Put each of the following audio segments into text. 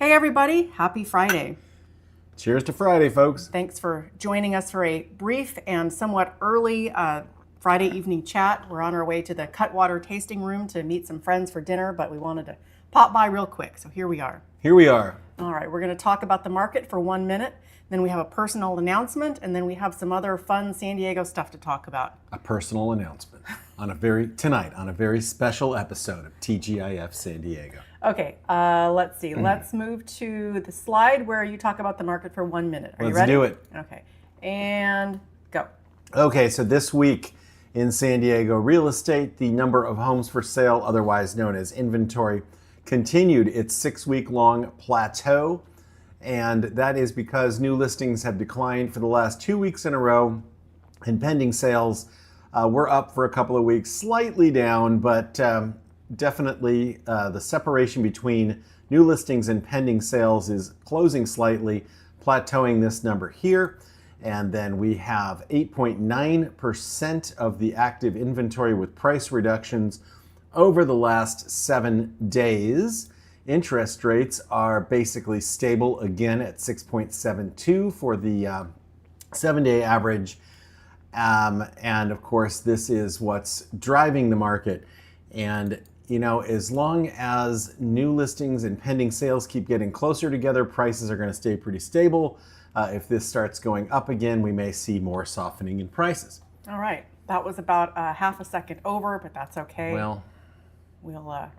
Hey everybody, happy Friday. Cheers to Friday, folks. Thanks for joining us for a brief and somewhat early Friday evening chat. We're on our way to the Cutwater tasting room to meet some friends for dinner, but we wanted to pop by real quick, so here we are. Here we are. All right, we're going to talk about the market for 1 minute, then we have a personal announcement, and then we have some other fun San Diego stuff to talk about. A personal announcement tonight on a very special episode of TGIF San Diego. Okay, let's see. Let's move to the slide where you talk about the market for 1 minute. Are you ready? Let's do it. Okay, and go. Okay, so this week in San Diego real estate, the number of homes for sale, otherwise known as inventory, continued its 6-week-long plateau. And that is because new listings have declined for the last 2 weeks in a row, and pending sales were up for a couple of weeks, slightly down, but definitely the separation between new listings and pending sales is closing slightly, plateauing this number here. And then we have 8.9% of the active inventory with price reductions over the last 7 days. Interest rates are basically stable again at 6.72 for the 7-day average. And of course, this is what's driving the market. And you know, as long as new listings and pending sales keep getting closer together, prices are going to stay pretty stable. If this starts going up again, we may see more softening in prices. All right, that was about half a second over, but that's okay. Well, we'll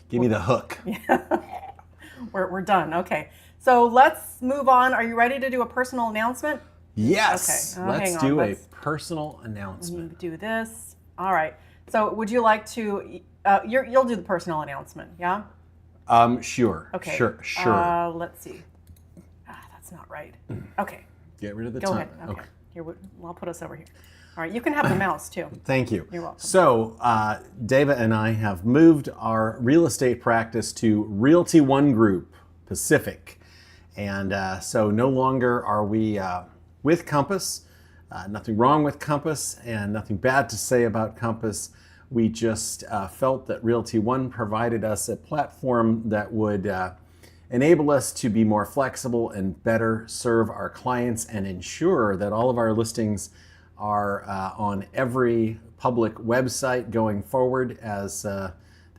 give me the hook. Yeah, we're done. Okay, so let's move on. Are you ready to do a personal announcement? Yes. Okay. Let's do a personal announcement. Do this. All right. So, would you like to? You'll do the personal announcement, yeah? Sure. Okay. Sure. Let's see. That's not right. Okay. Get rid of the Go time. ahead. Okay. Here, I'll put us over here. All right. You can have the mouse too. Thank you. You're welcome. So, Deva and I have moved our real estate practice to Realty One Group Pacific, and so no longer are we with Compass. Nothing wrong with Compass, and nothing bad to say about Compass. We just felt that Realty One provided us a platform that would enable us to be more flexible and better serve our clients and ensure that all of our listings are on every public website going forward, as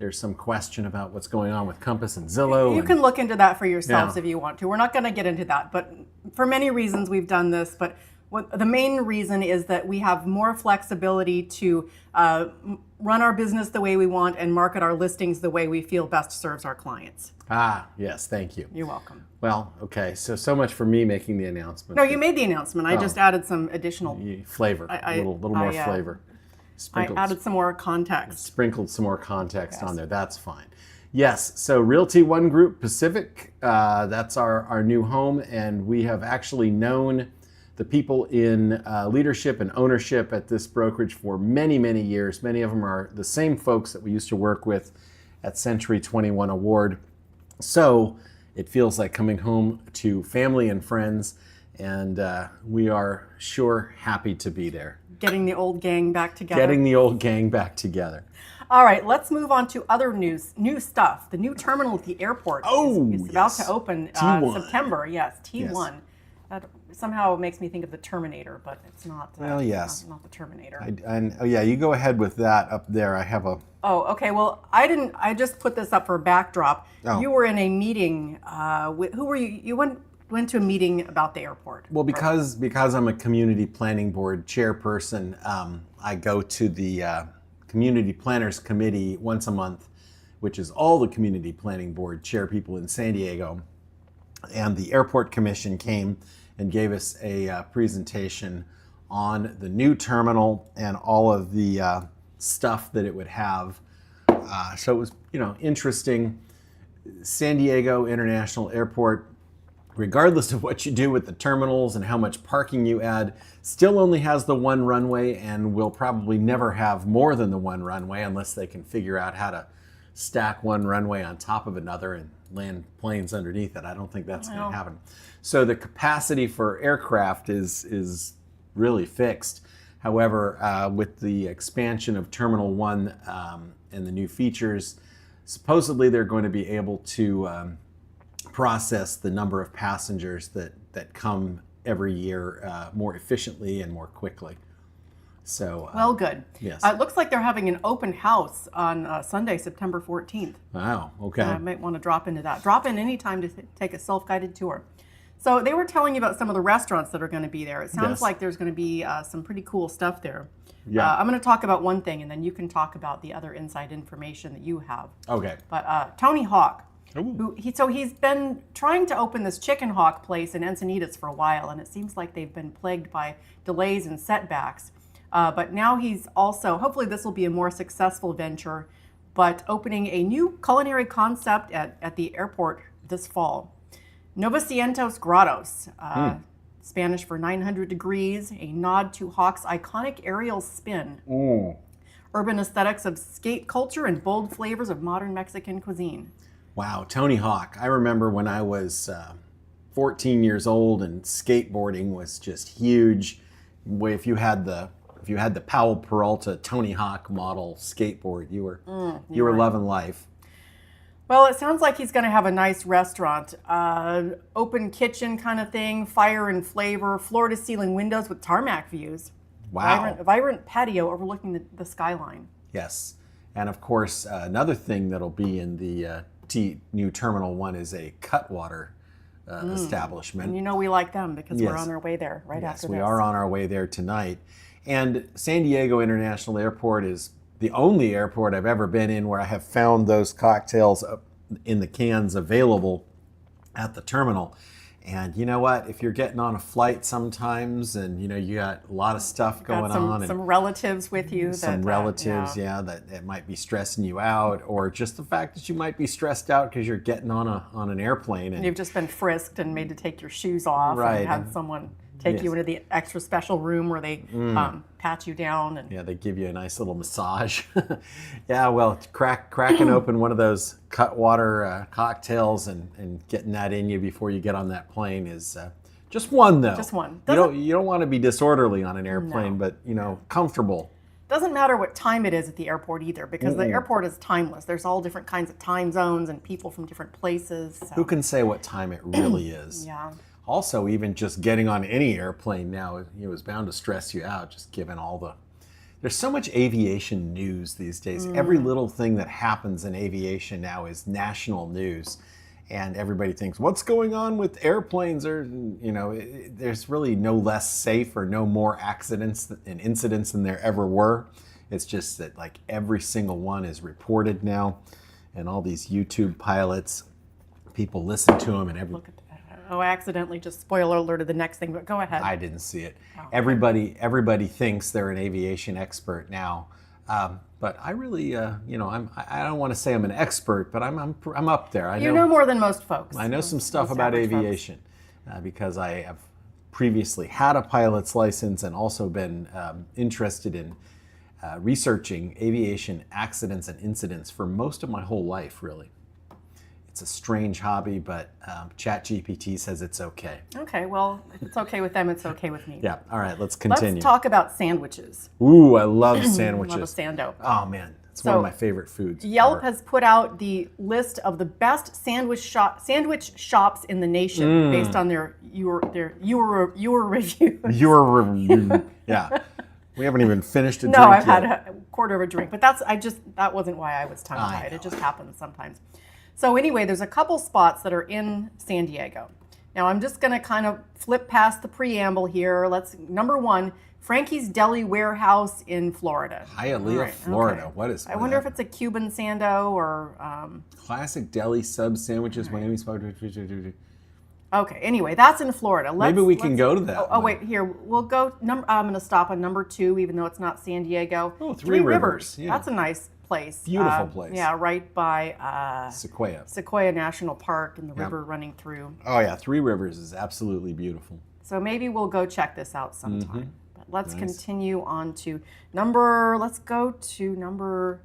there's some question about what's going on with Compass and Zillow. You can look into that for yourselves if you want to. We're not going to get into that, but for many reasons we've done this, but the main reason is that we have more flexibility to run our business the way we want and market our listings the way we feel best serves our clients. Yes, thank you. You're welcome. Well, okay, so much for me making the announcement. No, you made the announcement. I just added some additional flavor, a little more flavor. I added some more context. Sprinkled some more context on there. That's fine. Yes, so Realty One Group Pacific, that's our new home, and we have actually known the people in leadership and ownership at this brokerage for many, many years. Many of them are the same folks that we used to work with at Century 21 Award. So it feels like coming home to family and friends, and we are sure happy to be there. Getting the old gang back together. All right, let's move on to other new stuff. The new terminal at the airport is about to open September. Yes, T1. Yes. That somehow makes me think of the Terminator, but it's not. Well, yes. Not the Terminator. You go ahead with that up there. I have a. Oh, okay. Well, I didn't. I just put this up for a backdrop. Oh. You were in a meeting. Who were you? You went to a meeting about the airport. Well, because I'm a community planning board chairperson, I go to the community planners committee once a month, which is all the community planning board chair people in San Diego. And the airport commission came and gave us a presentation on the new terminal and all of the stuff that it would have. So it was, interesting. San Diego International Airport, regardless of what you do with the terminals and how much parking you add, still only has the one runway and will probably never have more than the one runway unless they can figure out how to stack one runway on top of another and land planes underneath it. I don't think that's going to happen. So the capacity for aircraft is really fixed. However, with the expansion of Terminal 1 and the new features, supposedly they're going to be able to process the number of passengers that come every year more efficiently and more quickly. So Well, good. Yes. It looks like they're having an open house on Sunday, September 14th. Wow. Okay. I might want to drop into that. Drop in anytime to take a self-guided tour. So they were telling you about some of the restaurants that are going to be there. It sounds Yes. like there's going to be some pretty cool stuff there. Yeah. I'm going to talk about one thing, and then you can talk about the other inside information that you have. Okay. But Tony Hawk, Ooh. he's been trying to open this Chicken Hawk place in Encinitas for a while, and it seems like they've been plagued by delays and setbacks. But now he's also, hopefully this will be a more successful venture, but opening a new culinary concept at the airport this fall. Novecientos Grados, Spanish for 900 degrees, a nod to Hawk's iconic aerial spin. Urban aesthetics of skate culture and bold flavors of modern Mexican cuisine. Wow, Tony Hawk. I remember when I was 14 years old and skateboarding was just huge. If you had the Powell Peralta Tony Hawk model skateboard, you were loving life. Well, it sounds like he's going to have a nice restaurant, open kitchen kind of thing, fire and flavor, floor-to-ceiling windows with tarmac views. Wow. Vibrant patio overlooking the skyline. Yes. And of course, another thing that'll be in the new Terminal 1 is a cutwater establishment. And you know we like them because we're Yes. on our way there right Yes, after we this. are on our way there tonight. And San Diego International Airport is the only airport I've ever been in where I have found those cocktails in the cans available at the terminal. And you know what? If you're getting on a flight sometimes and you got a lot of stuff going on. Some relatives with you. Some relatives, that might be stressing you out, or just the fact that you might be stressed out because you're getting on an airplane. And You've just been frisked and made to take your shoes off Right. and had someone take you into the extra special room where they pat you down. And yeah, they give you a nice little massage. Yeah, well, cracking open one of those cutwater cocktails and getting that in you before you get on that plane is just one, though. Just one. You don't want to be disorderly on an airplane, but comfortable. Doesn't matter what time it is at the airport either, because the airport is timeless. There's all different kinds of time zones and people from different places. So. Who can say what time it really is? Yeah. Also, even just getting on any airplane now is bound to stress you out, just given there's so much aviation news these days. Every little thing that happens in aviation now is national news. And everybody thinks, what's going on with airplanes? Or, there's really no less safe or no more accidents and incidents than there ever were. It's just that like every single one is reported now. And all these YouTube pilots, people listen to them and Look at that. Oh, I accidentally just spoiler alerted the next thing, but go ahead. I didn't see it. Oh. Everybody thinks they're an aviation expert now, but I really, I don't want to say I'm an expert, but I'm up there. You know more than most folks. I know some stuff Most about average folks. aviation because I have previously had a pilot's license and also been interested in researching aviation accidents and incidents for most of my whole life, really. It's a strange hobby, but ChatGPT says it's okay. Okay, well, if it's okay with them, it's okay with me. Yeah, all right, let's continue. Let's talk about sandwiches. Ooh, I love sandwiches. Love a sando. Oh man, it's one of my favorite foods. Yelp has put out the list of the best sandwich shops in the nation based on their your reviews. Yeah. We haven't even finished a drink No, I've yet. had a quarter of a drink, but that wasn't why I was tongue-tied. It just happens sometimes. So anyway, there's a couple spots that are in San Diego. Now I'm just going to kind of flip past the preamble here. Number one, Frankie's Deli Warehouse in Florida. Hialeah, Right, Florida. okay. What is? I wonder if it's a Cuban sando or. Classic deli sub sandwiches. Miami spot. Okay. Anyway, that's in Florida. Maybe we can go to that. Oh wait, here we'll go. I'm going to stop on number 2, even though it's not San Diego. Oh, Three Rivers. Yeah. That's a nice place. Beautiful place. Yeah, right by Sequoia National Park and the river running through. Oh yeah, Three Rivers is absolutely beautiful. So maybe we'll go check this out sometime. But let's continue on to number. Let's go to number.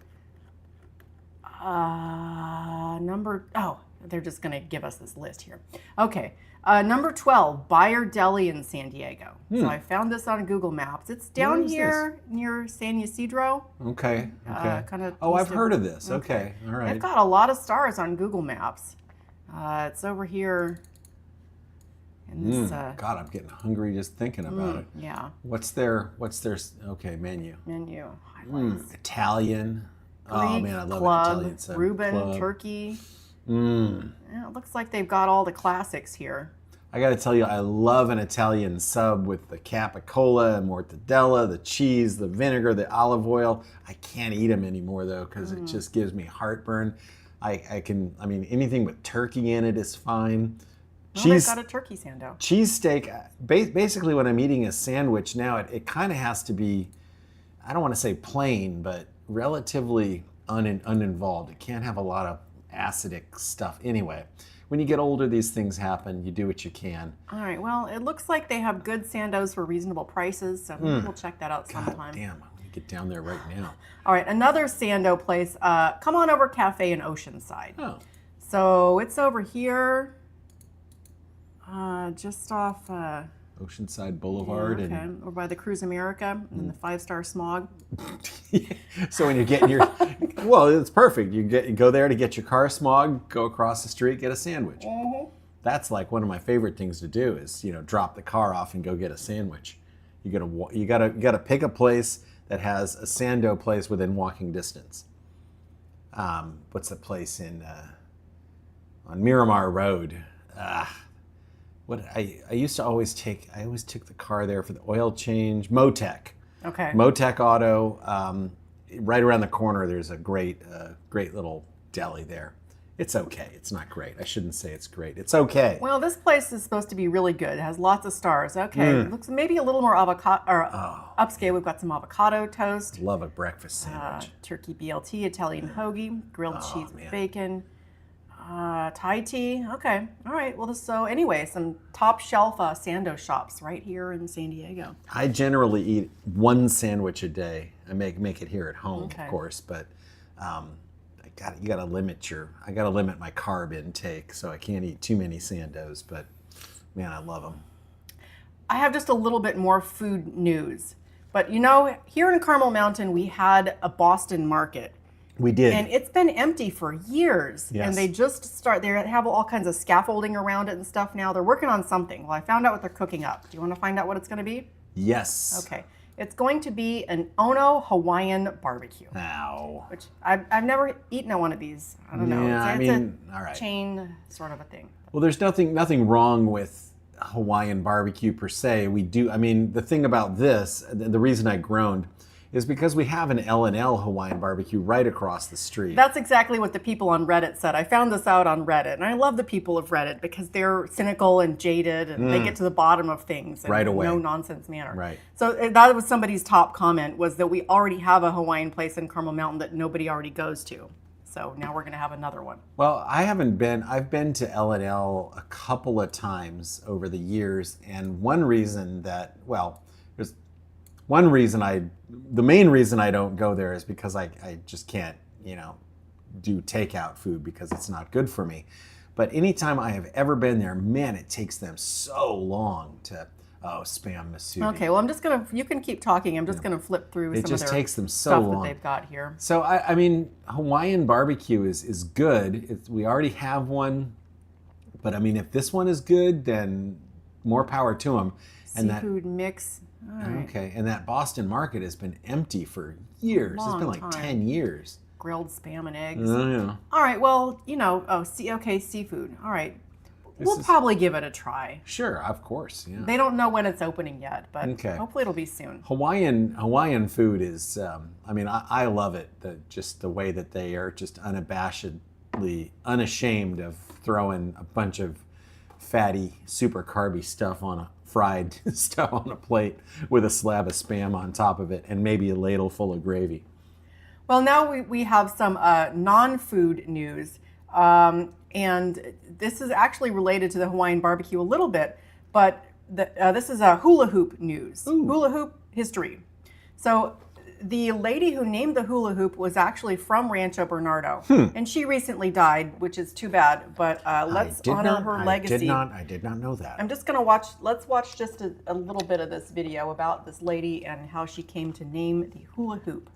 Oh, they're just going to give us this list here. Okay. Number 12, Buyer Deli in San Diego. So I found this on Google Maps. It's down here near San Ysidro. Okay. Kind of. Oh, I've heard of this. Okay. All right. They've got a lot of stars on Google Maps. It's over here in this. God, I'm getting hungry just thinking about it. Yeah. What's their okay menu? Menu. Italian. Oh Greek, man, I love club, an Italian sub. Reuben, Club. turkey. Mm. Yeah, it looks like they've got all the classics here. I got to tell you, I love an Italian sub with the capicola and mortadella, the cheese, the vinegar, the olive oil. I can't eat them anymore though because it just gives me heartburn. I mean, anything with turkey in it is fine. Well, they've got a turkey sando. Cheesesteak, basically when I'm eating a sandwich now, it kind of has to be, I don't want to say plain, but relatively uninvolved. It can't have a lot of acidic stuff anyway. When you get older, these things happen. You do what you can. All right. Well, it looks like they have good sandos for reasonable prices, so maybe we'll check that out sometime. God damn, I'm gonna get down there right now. All right, another sando place. Come on over Cafe in Oceanside. Oh, So it's over here, just off. Oceanside Boulevard. Okay, over by the Cruise America and the 5-star smog. So when you're getting your, well, it's perfect. You go there to get your car smog, go across the street, get a sandwich. That's like one of my favorite things to do is, drop the car off and go get a sandwich. You gotta pick a place that has a sando place within walking distance. What's the place on Miramar Road? What I used to always take. I always took the car there for the oil change. Motec. Okay. Motec Auto. Right around the corner, there's a great little deli there. It's okay. It's not great. I shouldn't say it's great. It's okay. Well, this place is supposed to be really good. It has lots of stars. Okay, looks maybe a little more avocado or upscale. We've got some avocado toast, Love a breakfast sandwich. turkey BLT, Italian hoagie, grilled cheese with bacon, Thai tea. Okay, all right. Well, anyway, some top shelf sando shops right here in San Diego. I generally eat one sandwich a day. I make it here at home, Okay. of course, but you gotta limit my carb intake, so I can't eat too many sandos. But man, I love them. I have just a little bit more food news. But here in Carmel Mountain, we had a Boston market. We did. And it's been empty for years. Yes. And they have all kinds of scaffolding around it and stuff now. They're working on something. Well, I found out what they're cooking up. Do you want to find out what it's going to be? Yes. Okay. It's going to be an Ono Hawaiian barbecue. Ow. Which I've never eaten at one of these. I don't know. Yeah, It's all right. chain sort of a thing. Well, there's nothing wrong with Hawaiian barbecue per se. We do. I mean, the thing about this, the reason I groaned, is because we have an L&L Hawaiian barbecue right across the street. That's exactly what the people on Reddit said. I found this out on Reddit, and I love the people of Reddit because they're cynical and jaded, and they get to the bottom of things in Right away. no nonsense manner. Right. So that was somebody's top comment, was that we already have a Hawaiian place in Carmel Mountain that nobody already goes to. So now we're going to have another one. Well, I've been to L&L a couple of times over the years, and the main reason I don't go there is because I just can't, do takeout food because it's not good for me. But anytime I have ever been there, man, it takes them so long to, spam masubi. Okay, well, you can keep talking. I'm just going to flip through It some just of their takes them so stuff long. that they've got here. So, I mean, Hawaiian barbecue is good. We already have one. But, I mean, if this one is good, then more power to them. Seafood mix. All right. Okay, and that Boston market has been empty for years. It's been like Long time. 10 years. Grilled spam and eggs. Yeah. All right, well, seafood. All right. We'll probably give it a try. Sure, of course. Yeah. They don't know when it's opening yet, but Okay. hopefully it'll be soon. Hawaiian food is, I love it. Just the way that they are just unashamed of throwing a bunch of fatty, super carby stuff on a fried stuff on a plate with a slab of spam on top of it and maybe a ladle full of gravy. Well, now we have some non-food news. And this is actually related to the Hawaiian barbecue a little bit, but this is a hula hoop news. Ooh. Hula hoop history. So the lady who named the hula hoop was actually from Rancho Bernardo, and she recently died, which is too bad, but let's honor her legacy. I did not know that. I'm just going to let's watch just a little bit of this video about this lady and how she came to name the hula hoop.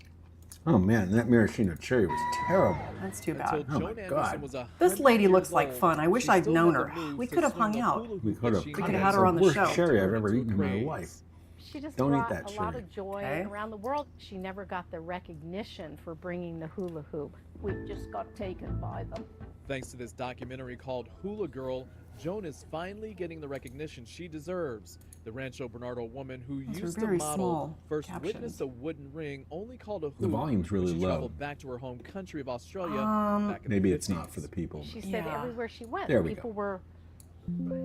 Oh man, that maraschino cherry was terrible. That's too Until bad. Oh, my Joan God. Anderson was This lady 100 looks years like old, fun. I wish she I'd still known had the her. moves We to could have swing hung the out. hula hoop We that could have. she We could made. have had her on the Worst show. cherry I've Turned ever to a eaten in my craze. life. She just Don't eat brought that a lot cherry. of joy Okay. around the world. She never got the recognition for bringing the hula hoop. We just got taken by them. Thanks to this documentary called Hula Girl, Joan is finally getting the recognition she deserves. The Rancho Bernardo woman who Those are used to very model small first captions. witnessed a wooden ring only called a hoop. The volume's really when she low. traveled back to her home country of Australia back in Maybe the it's not 50s. for the people. She said Yeah. everywhere she went, There we go. people were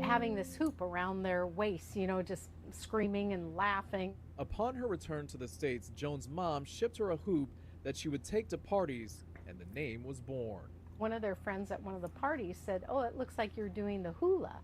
having this hoop around their waist, you know, just screaming and laughing. Upon her return to the States, Joan's mom shipped her a hoop that she would take to parties, and the name was born. One of their friends at one of the parties said, "Oh, it looks like you're doing the hula."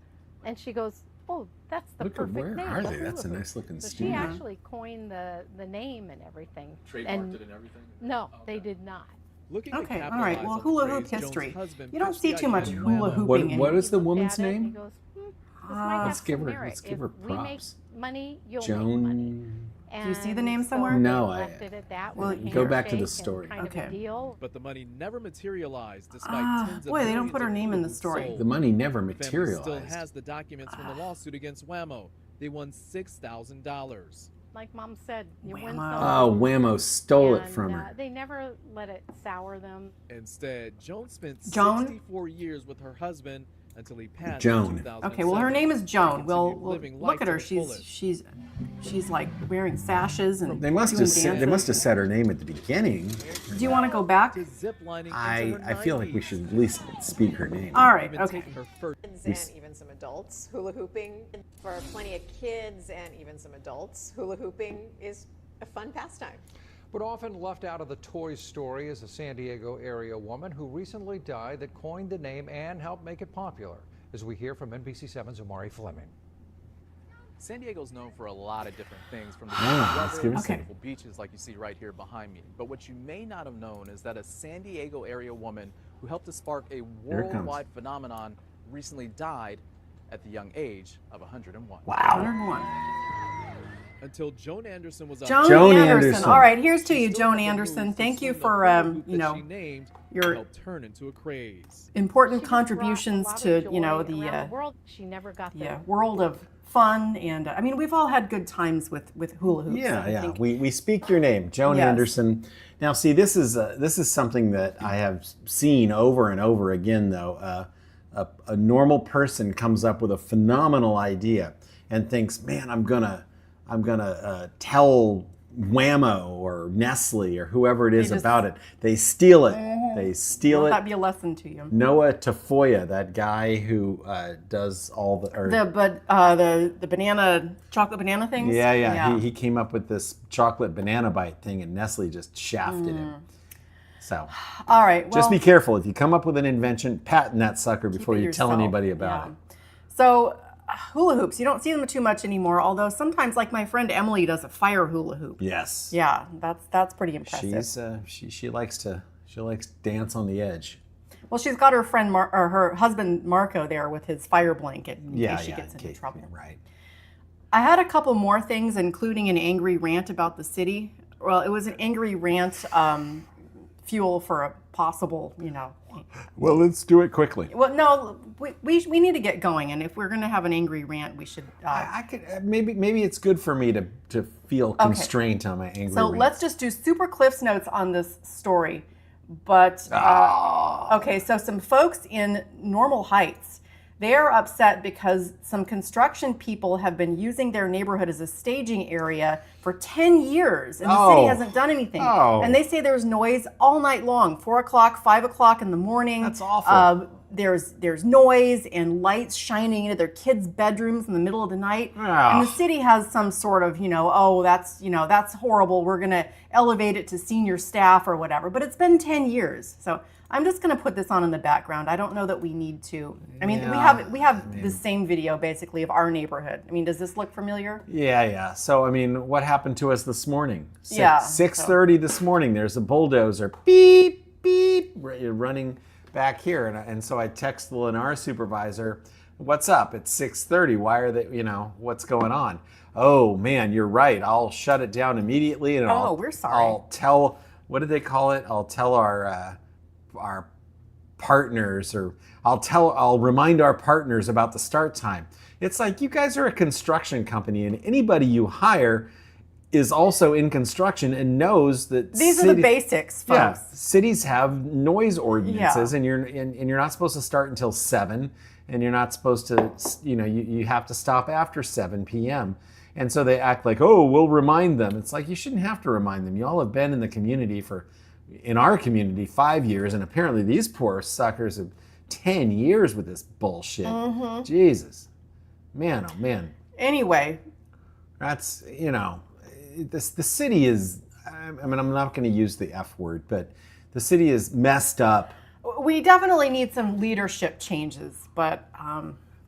And she goes, "Oh, that's the Look at perfect where name. are the they? That's a hula hoop." nice looking So she studio. actually coined the name and everything. Trademarked And it and everything? no, they did not. Looking to Okay, all capitalize right. Well, on the hula hoop craze, Joan's history. husband You don't pitched see the too idea much to hula Whammo. hooping. What is the He looked woman's at it and name? he goes, this might have Let's give some her- merit. let's give If her we make props. money, you'll make money. Joan. Do you see the name And so somewhere? they No, left it at that Well, with a go back to the handshake story. and kind of a Okay. deal. But the money never materialized despite tens of boy, they don't millions put her of name hula in the hoops story. sold. The money never The family still materialized. has the documents from the lawsuit against Whammo. They won $6,000. Like Mom said, you win Whammo. some. Oh, Whammo stole it and, from her. They never let it sour them. Instead, Joan spent Joan? 64 years with her husband until he passed Joan. in 2007. Okay, well, her name is Joan. She We'll, continued we'll living look life at to her. the fullest. She's like wearing sashes and They must doing have said, they dances. must have said her name at the beginning. Do you want to go back? To ziplining into I her feel like we 90s. should at least speak her name. All right. Even Okay. taking her first Kids and even some adults. Hula hooping for plenty of kids and even some adults. Hula hooping is a fun pastime. But often left out of the toy story is a San Diego area woman who recently died that coined the name and helped make it popular. As we hear from NBC7's Amari Fleming. San Diego's known for a lot of different things, from the let's give weather it to some. beautiful beaches like you see right here behind me. But what you may not have known is that a San Diego area woman who helped to spark a Here it comes. worldwide phenomenon recently died at the young age of 101. Wow. 101. until Joan Anderson was Joan, Joan Anderson. Anderson. All right, here's to She you, still Joan had the Anderson. moves to Thank you swing the for hula hoop you that know, she named your helped turn into a craze. important She just brought a contributions lot of to joy the around the world. She never got the world of fun, and I mean, we've all had good times with hula hoops. Yeah, I yeah. think. We speak your name, Joan Yes. Anderson. Now, see, this is something that I have seen over and over again. Though a normal person comes up with a phenomenal idea and thinks, "Man, I'm gonna tell Whammo or Nestle or whoever it is just- about it." They steal it. They steal Let it. that be a lesson to you. Noah Tafoya, that guy who does all the. Or, The banana chocolate banana things. yeah. He came up with this chocolate banana bite thing, and Nestle just shafted him. So All right. Well, just be careful. If you come up with an invention, patent that sucker keep before it you tell yourself. anybody about Yeah. it. So hula hoops, you don't see them too much anymore. Although sometimes, like my friend Emily does a fire hula hoop. Yes. Yeah, that's pretty impressive. She likes to dance on the edge. Well, she's got her friend or her husband Marco there with his fire blanket in case she gets into Kate, trouble. Right. I had a couple more things, including an angry rant about the city. Well, it was an angry rant, fuel for a possible, Well, let's do it quickly. Well, no, we need to get going, and if we're going to have an angry rant, we should. I could maybe it's good for me to feel constraint on my angry. So rant. let's just do super Cliff's notes on this story. But okay, so some folks in Normal Heights, they are upset because some construction people have been using their neighborhood as a staging area for 10 years, and the city hasn't done anything. Oh. And they say there's noise all night long, 4 o'clock, 5 o'clock in the morning. That's awful. There's noise and lights shining into their kids' bedrooms in the middle of the night. Ah. And the city has some sort of, that's horrible. We're going to elevate it to senior staff or whatever. But it's been 10 years. So I'm just going to put this on in the background. I don't know that we need to. I mean, we have the same video basically of our neighborhood. I mean, does this look familiar? Yeah. So I mean, what happened to us this morning? Yeah, 6:30 this morning. There's a bulldozer, beep beep, running back here, and so I text the Lennar supervisor, "What's up? It's 6:30. Why are they? What's going on?" "Oh man, you're right. I'll shut it down immediately, and we're sorry. I'll tell what did they call it? I'll tell our partners, or I'll remind our partners about the start time. It's like, you guys are a construction company, and anybody you hire is also in construction and knows that These are the basics, folks. Yeah, cities have noise ordinances, and you're not supposed to start until 7, and you're not supposed to, you have to stop after 7 p.m. And so they act like, oh, we'll remind them. It's like, you shouldn't have to remind them. You all have been in the community in our community, 5 years, and apparently these poor suckers have 10 years with this bullshit. Jesus. Man, oh man. Anyway. That's, the city is, I mean, I'm not going to use the F word, but the city is messed up. We definitely need some leadership changes, but...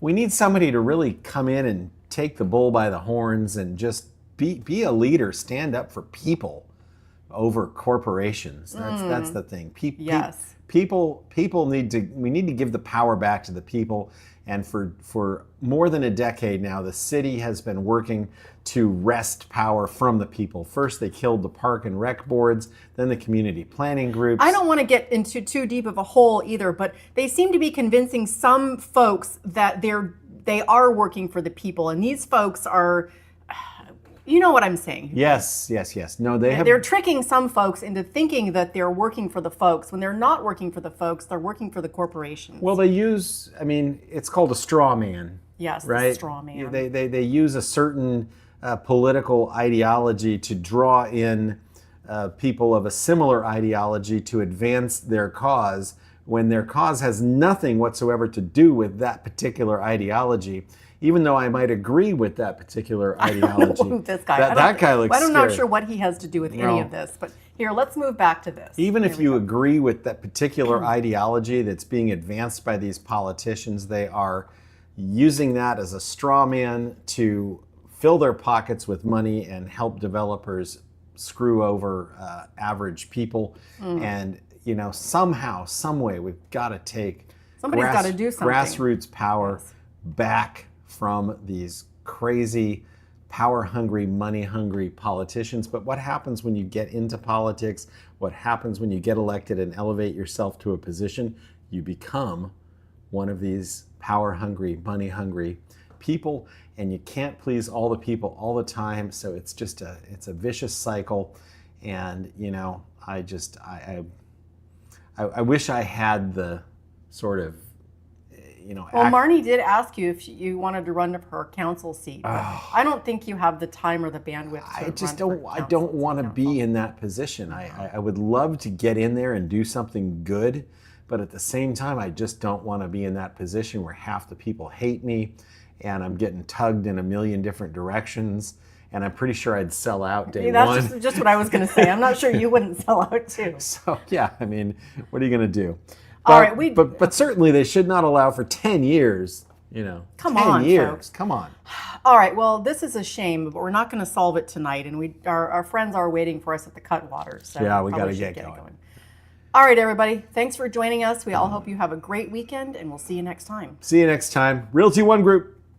we need somebody to really come in and take the bull by the horns and just be a leader, stand up for people over corporations. That's the thing. Yes. We need to give the power back to the people. And for more than a decade now, the city has been working to wrest power from the people. First, they killed the park and rec boards, then the community planning groups. I don't want to get into too deep of a hole either, but they seem to be convincing some folks that they are working for the people, and these folks are, you know what I'm saying. Yes. No, they're tricking some folks into thinking that they're working for the folks when they're not working for the folks, they're working for the corporations. Well, it's called a straw man. Yes, right? Straw man. They use a certain political ideology to draw in people of a similar ideology to advance their cause, when their cause has nothing whatsoever to do with that particular ideology. Even though I might agree with that particular ideology. This guy. That guy looks I'm not scary. sure what he has to do with any of this, but here, let's move back to this. Even if you agree with that particular ideology that's being advanced by these politicians, they are using that as a straw man to fill their pockets with money and help developers screw over average people. And, somehow, some way, we've got to take Somebody's got to do something. Grassroots power back from these crazy, power-hungry, money-hungry politicians. But what happens when you get into politics? What happens when you get elected and elevate yourself to a position? You become one of these power-hungry, money-hungry people, and you can't please all the people all the time. So it's just it's a vicious cycle. And I wish I had the sort of Well, Marnie did ask you if you wanted to run for her council seat. But I don't think you have the time or the bandwidth to I don't want to be in that position. I would love to get in there and do something good, but at the same time, I just don't want to be in that position where half the people hate me and I'm getting tugged in a million different directions. And I'm pretty sure I'd sell out day one. That's just what I was going to say. I'm not sure you wouldn't sell out too. So yeah, I mean, what are you going to do? All right, but certainly they should not allow for 10 years, Come 10 on, years. folks. Come on. All right, well, this is a shame, but we're not going to solve it tonight, and our friends are waiting for us at the Cutwater. So yeah, we got to probably should get going. All right, everybody, thanks for joining us. We all hope you have a great weekend, and we'll see you next time. See you next time. Realty One Group.